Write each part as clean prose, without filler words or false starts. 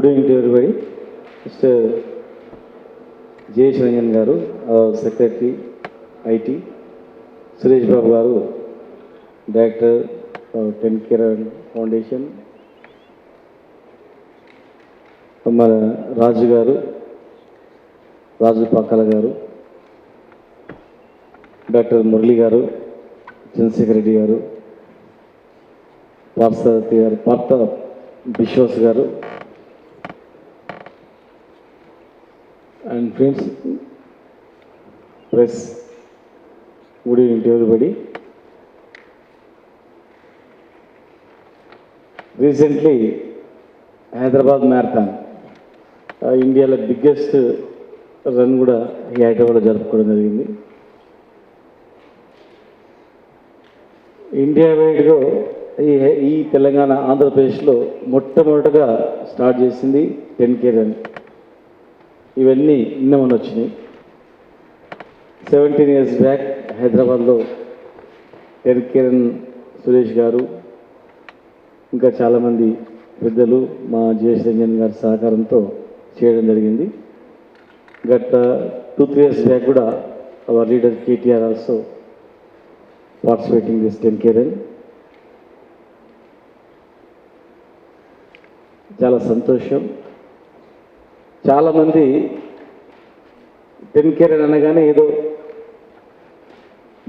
Good evening to everybody. Mr. J. Ranjan Garu, Secretary, IT. Suresh Babu Garu, Director, Tenkera Foundation. Raju Garu, Raju Pakala Garu, Dr. Murli Garu, Chandrasekhar Reddy Garu, Partha Bishwas Garu, and friends, press, good evening to everybody. Recently, Hyderabad Marathon, India's biggest run kuda ee Hyderabad జరుపుకోవడం జరిగింది. India వైడ్గా ఈ తెలంగాణ ఆంధ్రప్రదేశ్లో మొట్టమొదటిగా start చేసింది 10K run. ఇవన్నీ నిన్న వచ్చినాయి. 17 years బ్యాక్ హైదరాబాద్లో 10K రన్ సురేష్ గారు ఇంకా చాలామంది పెద్దలు మా జేఎస్ రంజన్ గారి సహకారంతో చేయడం జరిగింది. గత 2-3 years బ్యాక్ కూడా our leader KTR also participating this 10K run. చాలా సంతోషం. చాలామంది 10K రన్ అనగానే ఏదో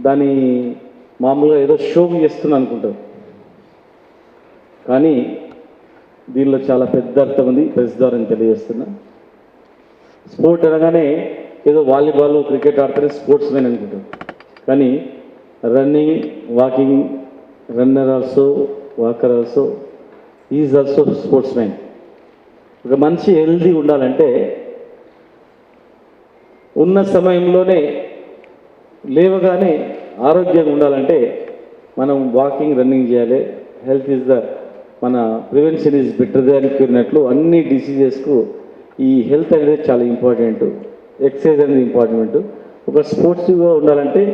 దాని మామూలుగా ఏదో షో చేస్తున్నా అనుకుంటారు, కానీ దీనిలో చాలా పెద్ద అర్థం ఉంది. ప్రెస్ ద్వారా తెలియజేస్తున్నా. స్పోర్ట్ అనగానే ఏదో వాలీబాల్ క్రికెట్ ఆడితే స్పోర్ట్స్ మెన్ అనుకుంటారు, కానీ running, walking, runner also, walker also, is also sports man. ఒక మనిషి హెల్దీ ఉండాలంటే ఉన్న సమయంలోనే లేవగానే ఆరోగ్యంగా ఉండాలంటే మనం వాకింగ్, రన్నింగ్ చేయాలి. హెల్త్ ఈజ్ ద మన ప్రివెన్షన్ ఈజ్ బెటర్ దాన్ క్యూర్నట్లు అన్ని డిసీజెస్కు ఈ హెల్త్ అనేది చాలా ఇంపార్టెంట్. ఎక్సర్సైజ్ అనేది ఇంపార్టెంట్. ఒక స్పోర్ట్స్గా ఉండాలంటే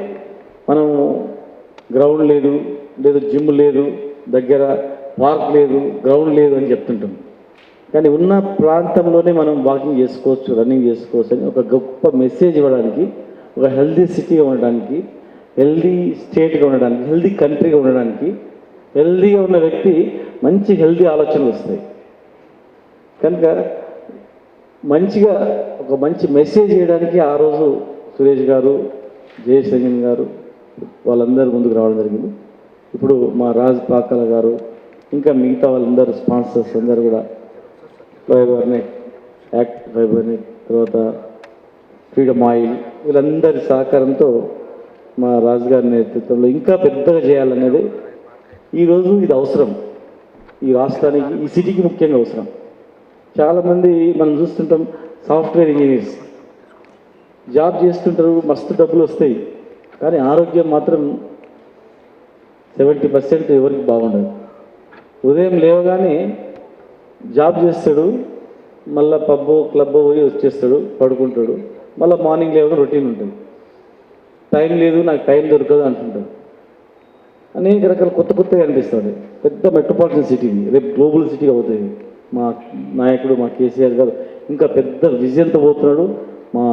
మనం గ్రౌండ్ లేదు, జిమ్ లేదు, దగ్గర పార్క్ లేదు, గ్రౌండ్ లేదు అని చెప్తుంటాం, కానీ ఉన్న ప్రాంతంలోనే మనం వాకింగ్ చేసుకోవచ్చు, రన్నింగ్ చేసుకోవచ్చు అని ఒక గొప్ప మెసేజ్ ఇవ్వడానికి, ఒక హెల్దీ సిటీగా ఉండడానికి, హెల్దీ స్టేట్గా ఉండడానికి, హెల్దీ కంట్రీగా ఉండడానికి, హెల్దీగా ఉన్న వ్యక్తి మంచి హెల్దీ ఆలోచనలు వస్తాయి. కనుక మంచిగా ఒక మంచి మెసేజ్ చేయడానికి ఆ రోజు సురేష్ గారు, జయేష్ రంజన్ గారు వాళ్ళందరూ ముందుకు రావడం జరిగింది. ఇప్పుడు మా రాజ్ పాకల గారు ఇంకా మిగతా వాళ్ళందరూ స్పాన్సర్స్ అందరూ కూడా ఫైబర్నెట్, యాక్ట్ ఫైబర్నెట్, తర్వాత ఫ్రీడమ్ ఆయిల్, వీళ్ళందరి సహకారంతో మా రాజుగారి నేతృత్వంలో ఇంకా పెద్దగా చేయాలనేది ఈరోజు ఇది అవసరం. ఈ రాష్ట్రానికి, ఈ సిటీకి ముఖ్యంగా అవసరం. చాలామంది మనం చూస్తుంటాం, సాఫ్ట్వేర్ ఇంజనీర్స్ జాబ్ చేస్తుంటారు, మస్తు డబ్బులు వస్తాయి, కానీ ఆరోగ్యం మాత్రం 70% ఎవరికి బాగుండదు. ఉదయం లేవగానే జాబ్ చేస్తాడు, మళ్ళీ పబ్బో క్లబ్బో పోయి వచ్చేస్తాడు, పడుకుంటాడు, మళ్ళీ మార్నింగ్ లేవగా రొటీన్ ఉంటుంది. టైం లేదు, నాకు టైం దొరకదు అంటుంటాడు. అనేక రకాల కొత్తగా అనిపిస్తుంది. పెద్ద మెట్రోపాలిటన్ సిటీ, రేపు గ్లోబల్ సిటీగా అవుతుంది. మా నాయకుడు, మా కేసీఆర్ గారు ఇంకా పెద్ద విజయంతో పోతున్నాడు. మా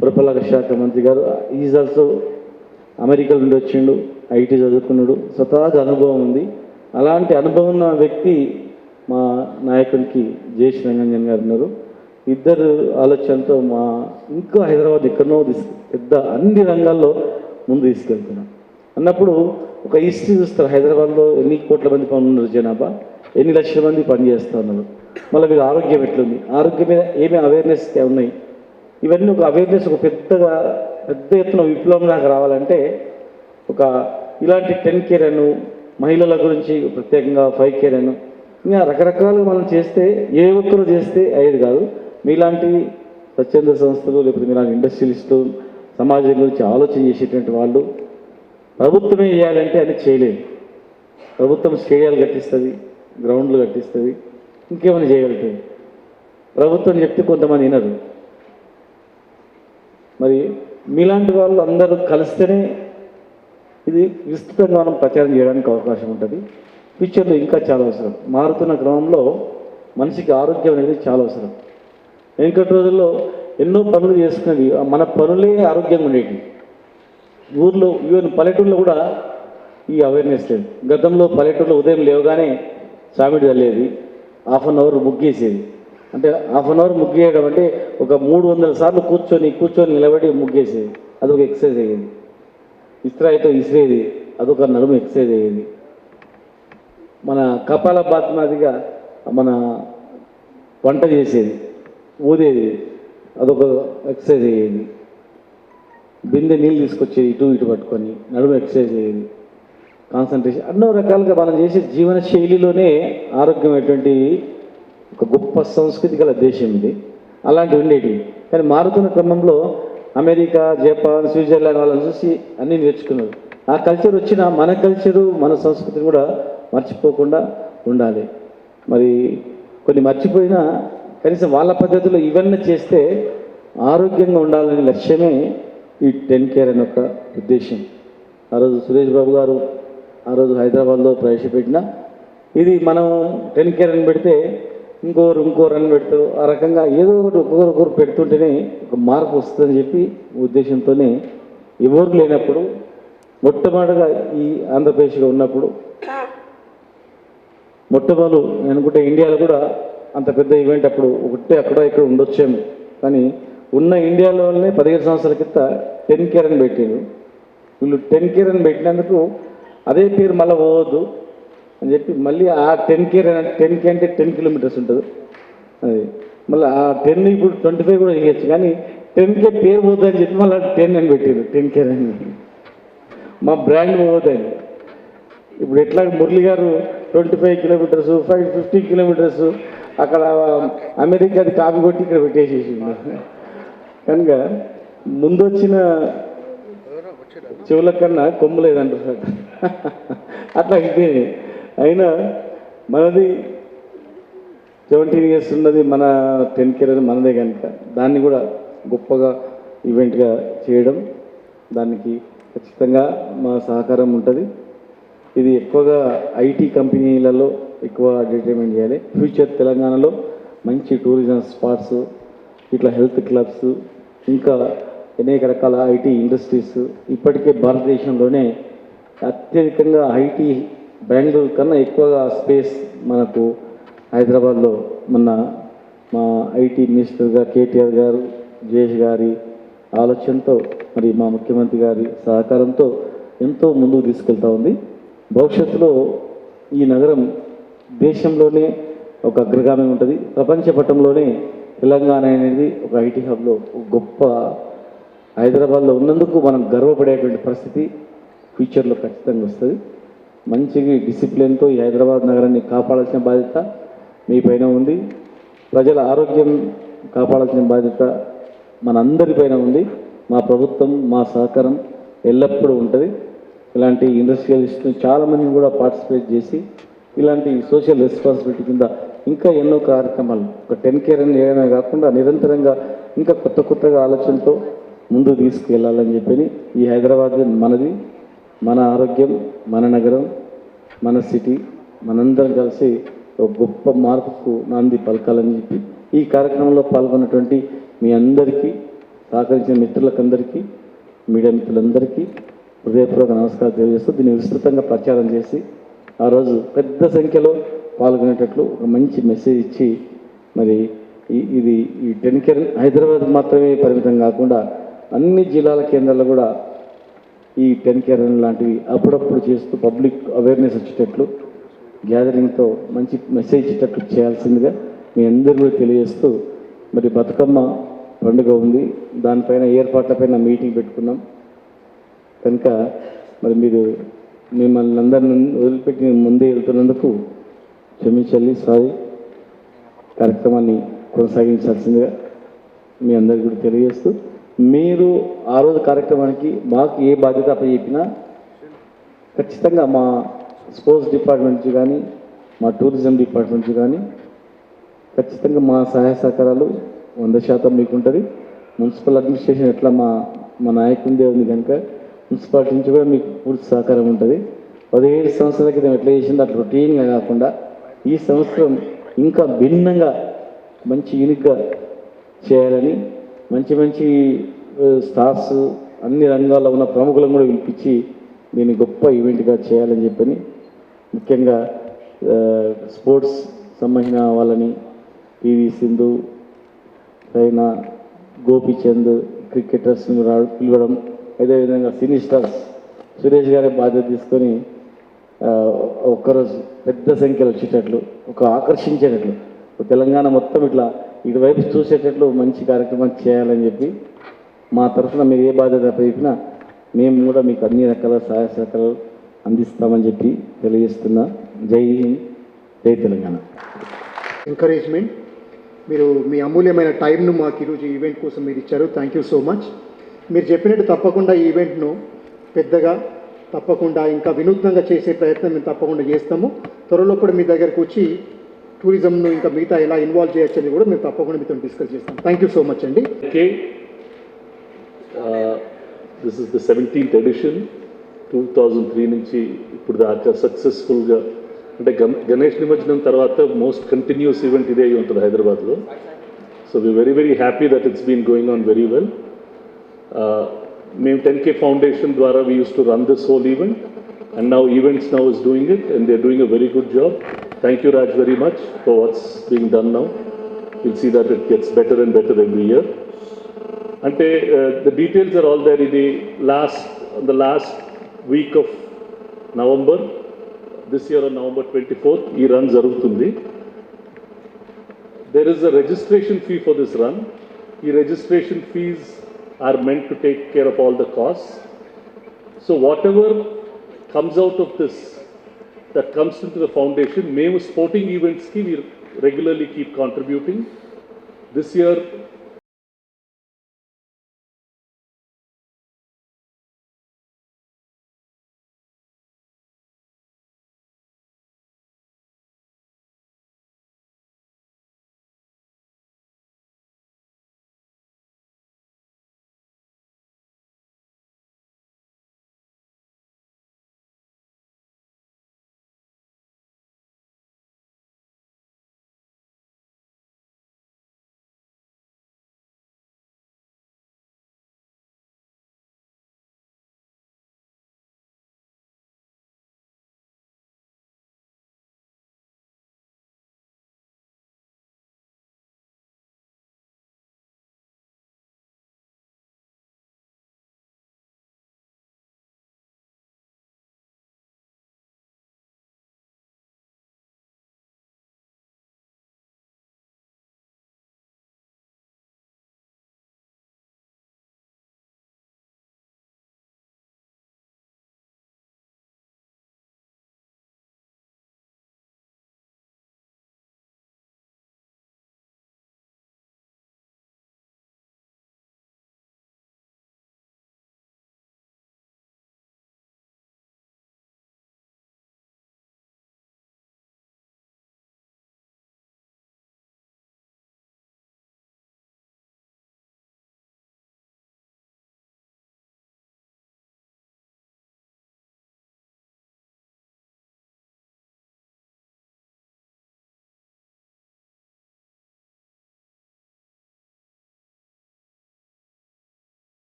పురపాలక శాఖ మంత్రి గారు ఈజ్ ఆల్సో అమెరికా నుండి వచ్చిండు, ఐటీ చదువుకున్నాడు, స్వతహాగా అనుభవం ఉంది. అలాంటి అనుభవం ఉన్న వ్యక్తి మా నాయకునికి జయేష్ రంజన్ గారు ఉన్నారు. ఇద్దరు ఆలోచనతో మా ఇంకా హైదరాబాద్ ఎక్కడనో పెద్ద అన్ని రంగాల్లో ముందు తీసుకెళ్తున్నాం అన్నప్పుడు ఒక హిస్టరీ చూస్తారు. హైదరాబాద్లో ఎన్ని కోట్ల మంది పనులు జనాభా, ఎన్ని లక్షల మంది పనిచేస్తూ ఉన్నారు. మళ్ళీ వీళ్ళ ఆరోగ్యం ఎట్లుంది, ఆరోగ్యం మీద ఏమేమి అవేర్నెస్ ఉన్నాయి, ఇవన్నీ ఒక అవేర్నెస్ ఒక పెద్ద ఎత్తున విప్లవంగా రావాలంటే ఒక ఇలాంటి 10K రన్, మహిళల గురించి ప్రత్యేకంగా 5K రన్, ఇంకా రకరకాలుగా మనం చేస్తే ఏ ఒక్కరు చేస్తే అయ్యేది కాదు. మీలాంటి స్వచ్ఛంద సంస్థలు, లేకపోతే మీలాంటి ఇండస్ట్రియలిస్టులు, సమాజం గురించి ఆలోచన చేసేటువంటి వాళ్ళు ప్రభుత్వమే చేయాలంటే అది చేయలేదు. ప్రభుత్వం స్టేడియాలు కట్టిస్తుంది, గ్రౌండ్లు కట్టిస్తుంది, ఇంకేమైనా చేయగలుగుతుంది. ప్రభుత్వం చెప్తే కొంతమంది వినరు. మరి మీలాంటి వాళ్ళు అందరూ కలిస్తేనే ఇది విస్తృతంగా మనం ప్రచారం చేయడానికి అవకాశం ఉంటుంది. ఫ్యూచర్లో ఇంకా చాలా అవసరం. మారుతున్న క్రమంలో మనిషికి ఆరోగ్యం అనేది చాలా అవసరం. వెనకటి రోజుల్లో ఎన్నో పనులు చేసుకునేది, మన పనులే ఆరోగ్యంగా ఉండేవి. ఊర్లో ఈవెన్ పల్లెటూరులో కూడా ఈ అవేర్నెస్ లేదు. గతంలో పల్లెటూరులో ఉదయం లేవగానే సామిడి చల్లేది, హాఫ్ అన్ అవర్ ముగ్గేసేది. అంటే హాఫ్ అన్ అవర్ ముగ్గేయడం అంటే ఒక 300 సార్లు కూర్చొని నిలబడి ముగ్గేసేది. అదొక ఎక్సర్సైజ్ అయ్యేది. ఇస్త్రాయితో ఇసిరేది, అదొక నడుము ఎక్సర్సైజ్ అయ్యేది. మన కపాలభాతి మాదిరిగా మన వంట చేసేది, ఊదేది, అదొక ఎక్సర్సైజ్ అయ్యేది. బిందె నీళ్ళు తీసుకొచ్చేది, ఇటు పట్టుకొని నడుము ఎక్సర్సైజ్ అయ్యేది. కాన్సన్ట్రేషన్, ఎన్నో రకాలుగా మనం చేసే జీవన శైలిలోనే ఆరోగ్యమైనటువంటి ఒక గొప్ప సంస్కృతి గల దేశం ఇది. అలాంటివి ఉండేటివి. కానీ మారుతున్న క్రమంలో అమెరికా, జపాన్, స్విట్జర్లాండ్ వాళ్ళని చూసి అన్నీ నేర్చుకున్నారు. ఆ కల్చర్ వచ్చిన మన కల్చరు, మన సంస్కృతిని కూడా మర్చిపోకుండా ఉండాలి. మరి కొన్ని మర్చిపోయినా కనీసం వాళ్ళ పద్ధతిలో ఇవన్నీ చేస్తే ఆరోగ్యంగా ఉండాలనే లక్ష్యమే ఈ 10 కేర్ అనే ఒక ఉద్దేశం. ఆ రోజు సురేష్ బాబు గారు ఆ రోజు హైదరాబాద్లో ప్రవేశపెట్టిన ఇది మనం 10 కేర్ అని పెడితే ఇంకోరు అని పెడతారు. ఆ రకంగా ఏదో ఒకటి ఒక్కొక్కరు పెడుతుంటేనే ఒక మార్పు వస్తుందని చెప్పి ఉద్దేశంతోనే ఎవరు లేనప్పుడు మొట్టమొదటిగా ఈ ఆంధ్రప్రదేశ్లో ఉన్నప్పుడు మొట్టమొదలు నేను అనుకుంటే ఇండియాలో కూడా అంత పెద్ద ఈవెంట్ అప్పుడు ఒకటే అక్కడ ఇక్కడ ఉండొచ్చేమో, కానీ ఉన్న ఇండియాలోనే 15 సంవత్సరాల క్రితం 10 కేర్ అని పెట్టారు. వీళ్ళు 10 కేర్ అని పెట్టినందుకు అదే పేరు మళ్ళీ పోవద్దు అని చెప్పి మళ్ళీ ఆ 10 కేర్ 10K అంటే 10 కిలోమీటర్స్ ఉంటుంది. అది మళ్ళీ ఆ 10 ఇప్పుడు 25 కూడా చేయొచ్చు, కానీ 10K పేరు పోద్దని చెప్పి మళ్ళీ 10 అని పెట్టారు, 10 కేర్ అని. మా బ్రాండ్ పోవద్దని. ఇప్పుడు ఎట్లా మురళి గారు 25 కిలోమీటర్స్, 50 కిలోమీటర్స్ అక్కడ అమెరికాది కాపీ కొట్టి ఇక్కడ పెట్టేసేసిండు. కనుక ముందు వచ్చిన చెవుల కన్నా కొమ్ము లేదంటారు. అట్లా అయిపోయింది. అయినా మనది 17 years ఉన్నది, మన 10 కేర్ మనదే. కనుక దాన్ని కూడా గొప్పగా ఈవెంట్గా చేయడం, దానికి ఖచ్చితంగా మా సహకారం ఉంటుంది. ఇది ఎక్కువగా ఐటీ కంపెనీలలో ఎక్కువ అడ్వర్టైజ్మెంట్ చేయాలి. ఫ్యూచర్ తెలంగాణలో మంచి టూరిజం స్పాట్స్, ఇట్లా హెల్త్ క్లబ్స్, ఇంకా అనేక రకాల ఐటీ ఇండస్ట్రీస్. ఇప్పటికే భారతదేశంలోనే అత్యధికంగా ఐటీ బెంగళూరు కన్నా ఎక్కువగా స్పేస్ మనకు హైదరాబాద్లో మా ఐటీ మినిస్టర్గా కేటీఆర్ గారు, జయేష్ గారి ఆలోచనతో, మరి మా ముఖ్యమంత్రి గారి సహకారంతో ఎంతో ముందుకు తీసుకెళ్తా ఉంది. భవిష్యత్తులో ఈ నగరం దేశంలోనే ఒక అగ్రగామి ఉంటుంది. ప్రపంచ పటంలోనే తెలంగాణ అనేది ఒక ఐటీ హబ్లో గొప్ప హైదరాబాద్లో ఉన్నందుకు మనం గర్వపడేటువంటి పరిస్థితి ఫ్యూచర్లో ఖచ్చితంగా వస్తుంది. మంచిగా డిసిప్లిన్తో ఈ హైదరాబాద్ నగరాన్ని కాపాడాల్సిన బాధ్యత మీ పైన ఉంది. ప్రజల ఆరోగ్యం కాపాడాల్సిన బాధ్యత మనందరిపైన ఉంది. మా ప్రభుత్వం, మా సహకారం ఎల్లప్పుడూ ఉంటుంది. ఇలాంటి ఇండస్ట్రియలిస్ట్ చాలామందిని కూడా పార్టిసిపేట్ చేసి ఇలాంటి సోషల్ రెస్పాన్సిబిలిటీ కింద ఇంకా ఎన్నో కార్యక్రమాలు ఒక 10 కేర్ అని చేయడమే కాకుండా నిరంతరంగా ఇంకా కొత్తగా ఆలోచనతో ముందుకు తీసుకెళ్ళాలని చెప్పి ఈ హైదరాబాద్ మనది, మన ఆరోగ్యం, మన నగరం, మన సిటీ, మనందరం కలిసి ఒక గొప్ప మార్పుకు నాంది పలకాలని చెప్పి ఈ కార్యక్రమంలో పాల్గొన్నటువంటి మీ అందరికీ, సహకరించిన మిత్రులకందరికీ, మీడియా మిత్రులందరికీ హృదయపూర్వక నమస్కారం తెలియజేస్తూ దీన్ని విస్తృతంగా ప్రచారం చేసి ఆ రోజు పెద్ద సంఖ్యలో పాల్గొనేటట్లు ఒక మంచి మెసేజ్ ఇచ్చి, మరి ఇది ఈ 10 కేర్ హైదరాబాద్ మాత్రమే పరిమితం కాకుండా అన్ని జిల్లాల కేంద్రాల్లో కూడా ఈ 10 కేర్ లాంటివి అప్పుడప్పుడు చేస్తూ పబ్లిక్ అవేర్నెస్ వచ్చేటట్లు గ్యాదరింగ్తో మంచి మెసేజ్ ఇచ్చేటట్లు చేయాల్సిందిగా మీ అందరూ కూడా తెలియజేస్తూ, మరి బతుకమ్మ పండుగ ఉంది, దానిపైన ఏర్పాట్లపైన మీటింగ్ పెట్టుకున్నాం. కనుక మరి మీరు మిమ్మల్ని అందరిని వదిలిపెట్టి ముందే వెళ్తున్నందుకు క్షమించాలి, సారీ. కార్యక్రమాన్ని కొనసాగించాల్సిందిగా మీ అందరికీ కూడా తెలియజేస్తూ, మీరు ఆ రోజు కార్యక్రమానికి మాకు ఏ బాధ్యత అప్పచెప్పినా ఖచ్చితంగా మా స్పోర్ట్స్ డిపార్ట్మెంట్ నుంచి కానీ, మా టూరిజం డిపార్ట్మెంట్ నుంచి కానీ ఖచ్చితంగా మా సహాయ సహకారాలు 100% మీకు ఉంటుంది. మున్సిపల్ అడ్మినిస్ట్రేషన్ ఎట్లా మా నాయకునిదే ఉంది కనుక మున్సిపాలిటీ నుంచి కూడా మీకు పూర్తి సహకారం ఉంటుంది. 17 సంవత్సరాల క్రితం ఎట్లా చేసిందో అట్లా రొటీన్గా కాకుండా ఈ సంవత్సరం ఇంకా భిన్నంగా మంచి యూనిక్గా చేయాలని మంచి మంచి స్టార్స్ అన్ని రంగాల్లో ఉన్న ప్రముఖులను కూడా పిలిపించి దీన్ని గొప్ప ఈవెంట్గా చేయాలని చెప్పని ముఖ్యంగా స్పోర్ట్స్ సంబంధించిన వాళ్ళని పివి సింధు రైనా గోపీచంద్ క్రికెటర్స్ని పిలవడం, అదేవిధంగా సినీ స్టార్స్ సురేష్ గారి బాధ్యత తీసుకొని ఒక్కరోజు పెద్ద సంఖ్యలో వచ్చేటట్లు ఒక ఆకర్షించేటట్లు తెలంగాణ మొత్తం ఇట్లా ఇటువైపు చూసేటట్లు మంచి కార్యక్రమం చేయాలని చెప్పి మా తరఫున మీరు ఏ బాధ్యత చెప్పినా మేము కూడా మీకు అన్ని రకాల సహాయ సహకారాలు అందిస్తామని చెప్పి తెలియజేస్తున్నా. జై హింద్, జై తెలంగాణ. ఎంకరేజ్మెంట్, మీరు మీ అమూల్యమైన టైంను మాకు ఈరోజు ఈవెంట్ కోసం మీరు ఇచ్చారు. Thank you so much. మీరు చెప్పినట్టు తప్పకుండా ఈ ఈవెంట్ను పెద్దగా తప్పకుండా ఇంకా వినూత్నంగా చేసే ప్రయత్నం మేము తప్పకుండా చేస్తాము. త్వరలో కూడా మీ దగ్గరకు వచ్చి టూరిజంను ఇంకా మిగతా ఎలా ఇన్వాల్వ్ చేయొచ్చని కూడా మేము తప్పకుండా మీతో డిస్కస్ చేస్తాం. థ్యాంక్ యూ సో మచ్ అండి. This is the 17th edition. 2003 నుంచి ఇప్పుడు దాకా సక్సెస్ఫుల్గా అంటే గణేష్ నిమజ్జనం తర్వాత మోస్ట్ కంటిన్యూస్ ఈవెంట్ ఇదే అయి ఉంటుంది హైదరాబాద్లో. So we very very happy that it's been going on very well. మేము 10K ఫౌండేషన్ ద్వారా we use to run this whole event and now events now is doing it and they are doing a very good job. Thank you Raj very much for what's being done now. Will see that it gets better and better every year. అంటే the details are all there. ఇది the last week off November this year on November 24th ఈ run జరుగుతుంది. There is a registration fee for this run. ఈ registration fees are meant to take care of all the costs. So whatever comes out of this that comes into the foundation, మేము sporting events ki we regularly keep contributing. This year